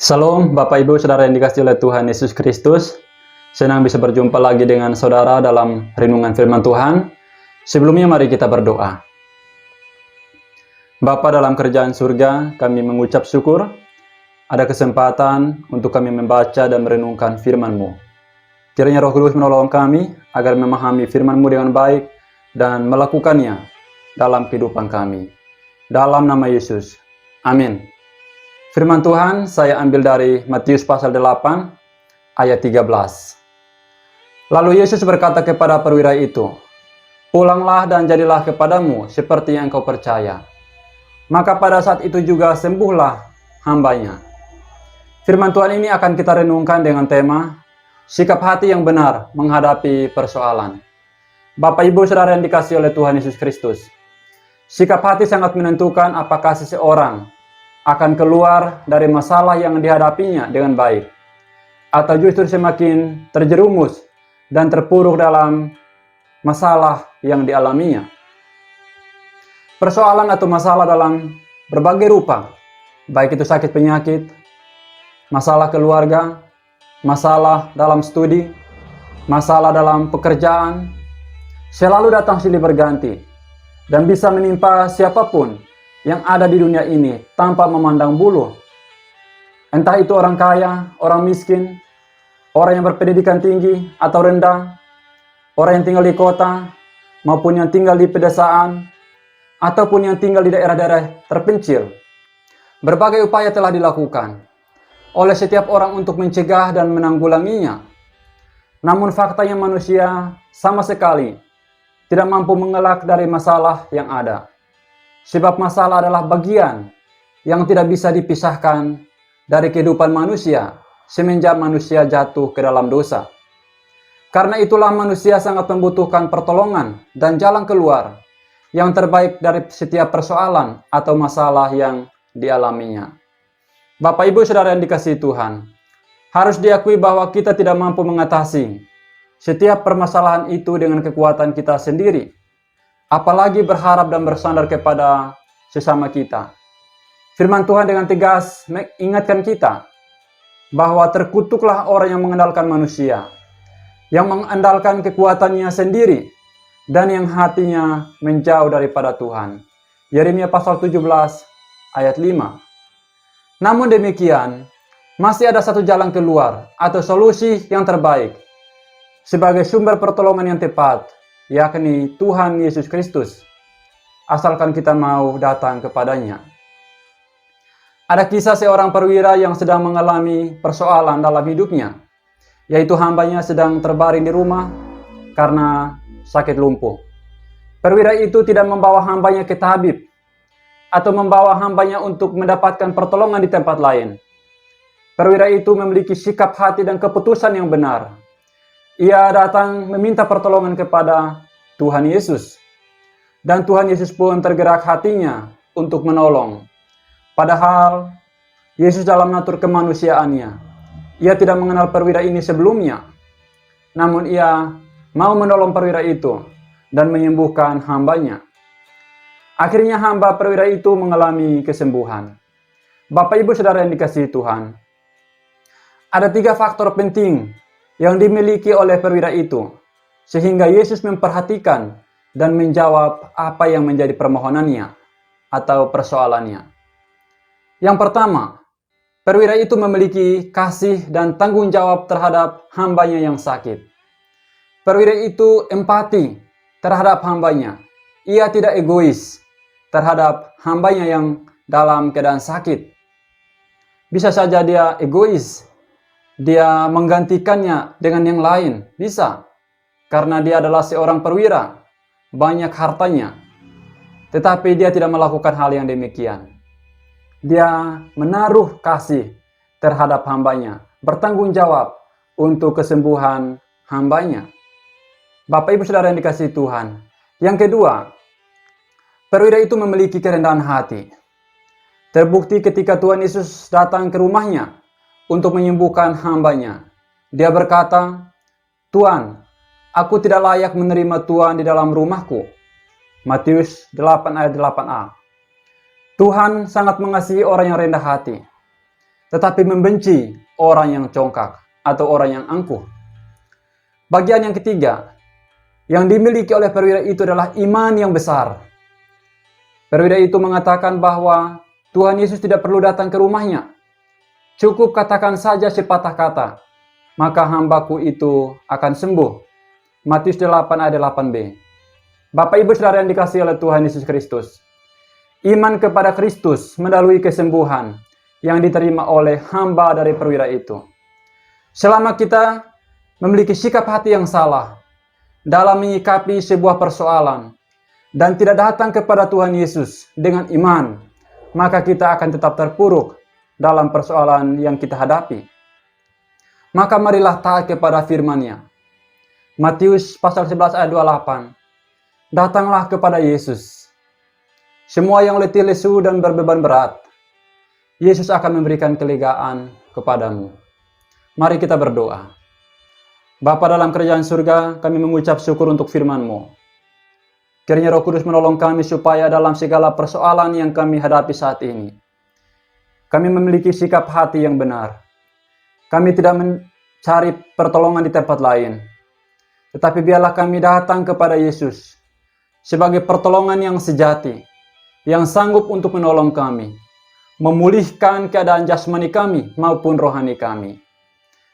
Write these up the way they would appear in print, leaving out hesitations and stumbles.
Shalom Bapak Ibu Saudara yang dikasihi oleh Tuhan Yesus Kristus. Senang bisa berjumpa lagi dengan saudara dalam renungan firman Tuhan. Sebelumnya mari kita berdoa. Bapa dalam kerajaan surga, kami mengucap syukur ada kesempatan untuk kami membaca dan merenungkan firman-Mu. Kiranya Roh Kudus menolong kami agar memahami firman-Mu dengan baik dan melakukannya dalam kehidupan kami. Dalam nama Yesus. Amin. Firman Tuhan saya ambil dari Matius pasal 8 ayat 13. Lalu Yesus berkata kepada perwira itu, "Pulanglah dan jadilah kepadamu seperti yang kau percaya." Maka pada saat itu juga sembuhlah hambanya. Firman Tuhan ini akan kita renungkan dengan tema sikap hati yang benar menghadapi persoalan. Bapak Ibu Saudara yang dikasihi oleh Tuhan Yesus Kristus, sikap hati sangat menentukan apakah seseorang akan keluar dari masalah yang dihadapinya dengan baik, atau justru semakin terjerumus dan terpuruk dalam masalah yang dialaminya. Persoalan atau masalah dalam berbagai rupa, baik itu sakit penyakit, masalah keluarga, masalah dalam studi, masalah dalam pekerjaan, selalu datang silih berganti dan bisa menimpa siapapun yang ada di dunia ini tanpa memandang bulu. Entah itu orang kaya, orang miskin, orang yang berpendidikan tinggi atau rendah, orang yang tinggal di kota, maupun yang tinggal di pedesaan, ataupun yang tinggal di daerah-daerah terpencil. Berbagai upaya telah dilakukan oleh setiap orang untuk mencegah dan menanggulanginya. Namun faktanya manusia sama sekali tidak mampu mengelak dari masalah yang ada. Sebab masalah adalah bagian yang tidak bisa dipisahkan dari kehidupan manusia semenjak manusia jatuh ke dalam dosa. Karena itulah manusia sangat membutuhkan pertolongan dan jalan keluar yang terbaik dari setiap persoalan atau masalah yang dialaminya. Bapak Ibu Saudara yang dikasihi Tuhan, harus diakui bahwa kita tidak mampu mengatasi setiap permasalahan itu dengan kekuatan kita sendiri, apalagi berharap dan bersandar kepada sesama kita. Firman Tuhan dengan tegas mengingatkan kita bahwa terkutuklah orang yang mengandalkan manusia, yang mengandalkan kekuatannya sendiri, dan yang hatinya menjauh daripada Tuhan. Yeremia pasal 17 ayat 5. Namun demikian, masih ada satu jalan keluar atau solusi yang terbaik sebagai sumber pertolongan yang tepat, yakni Tuhan Yesus Kristus, asalkan kita mau datang kepadanya. Ada kisah seorang perwira yang sedang mengalami persoalan dalam hidupnya, yaitu hambanya sedang terbaring di rumah karena sakit lumpuh. Perwira itu tidak membawa hambanya ke tabib atau membawa hambanya untuk mendapatkan pertolongan di tempat lain. Perwira itu memiliki sikap hati dan keputusan yang benar. Ia datang meminta pertolongan kepada Tuhan Yesus. Dan Tuhan Yesus pun tergerak hatinya untuk menolong. Padahal Yesus dalam natur kemanusiaannya, ia tidak mengenal perwira ini sebelumnya. Namun ia mau menolong perwira itu dan menyembuhkan hambanya. Akhirnya hamba perwira itu mengalami kesembuhan. Bapak Ibu Saudara yang dikasihi Tuhan, ada 3 faktor penting yang dimiliki oleh perwira itu, sehingga Yesus memperhatikan dan menjawab apa yang menjadi permohonannya atau persoalannya. Yang pertama, perwira itu memiliki kasih dan tanggung jawab terhadap hambanya yang sakit. Perwira itu empati terhadap hambanya. Ia tidak egois terhadap hambanya yang dalam keadaan sakit. Bisa saja dia egois, dia menggantikannya dengan yang lain, bisa. Karena dia adalah seorang perwira, banyak hartanya. Tetapi dia tidak melakukan hal yang demikian. Dia menaruh kasih terhadap hambanya, bertanggung jawab untuk kesembuhan hambanya. Bapak Ibu Saudara yang dikasihi Tuhan. Yang kedua, perwira itu memiliki kerendahan hati. Terbukti ketika Tuhan Yesus datang ke rumahnya untuk menyembuhkan hambanya. Dia berkata, "Tuhan, aku tidak layak menerima Tuhan di dalam rumahku." Matius 8 ayat 8a. Tuhan sangat mengasihi orang yang rendah hati. tetapi membenci orang yang congkak atau orang yang angkuh. Bagian yang ketiga, yang dimiliki oleh perwira itu adalah iman yang besar. Perwira itu mengatakan bahwa Tuhan Yesus tidak perlu datang ke rumahnya. Cukup katakan saja sepatah kata, maka hambaku itu akan sembuh. Matius 8 ayat 8b. Bapak Ibu Saudara yang dikasihi oleh Tuhan Yesus Kristus, iman kepada Kristus melalui kesembuhan yang diterima oleh hamba dari perwira itu. Selama kita memiliki sikap hati yang salah dalam menyikapi sebuah persoalan dan tidak datang kepada Tuhan Yesus dengan iman, maka kita akan tetap terpuruk dalam persoalan yang kita hadapi. Maka marilah taat kepada firman-Nya. Matius pasal 11 ayat 28. Datanglah kepada Yesus, semua yang letih lesu dan berbeban berat. Yesus akan memberikan kelegaan kepadamu. Mari kita berdoa. Bapa dalam kerajaan surga, kami mengucap syukur untuk firman-Mu. Kiranya Roh Kudus menolong kami supaya dalam segala persoalan yang kami hadapi saat ini, kami memiliki sikap hati yang benar. Kami tidak mencari pertolongan di tempat lain, tetapi biarlah kami datang kepada Yesus sebagai pertolongan yang sejati, yang sanggup untuk menolong kami, memulihkan keadaan jasmani kami maupun rohani kami.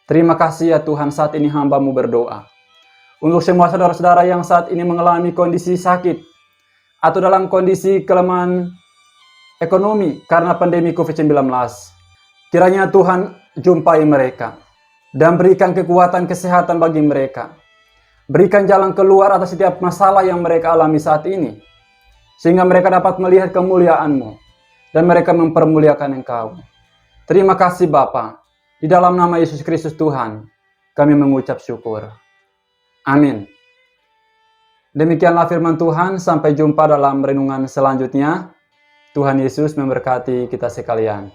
Terima kasih ya Tuhan, saat ini hamba-Mu berdoa untuk semua saudara-saudara yang saat ini mengalami kondisi sakit atau dalam kondisi kelemahan ekonomi karena pandemi COVID-19. Kiranya Tuhan jumpai mereka dan berikan kekuatan kesehatan bagi mereka. Berikan jalan keluar atas setiap masalah yang mereka alami saat ini, sehingga mereka dapat melihat kemuliaan-Mu dan mereka mempermuliakan Engkau. Terima kasih Bapa. Di dalam nama Yesus Kristus Tuhan, kami mengucap syukur. Amin. Demikianlah firman Tuhan. Sampai jumpa dalam renungan selanjutnya. Tuhan Yesus memberkati kita sekalian.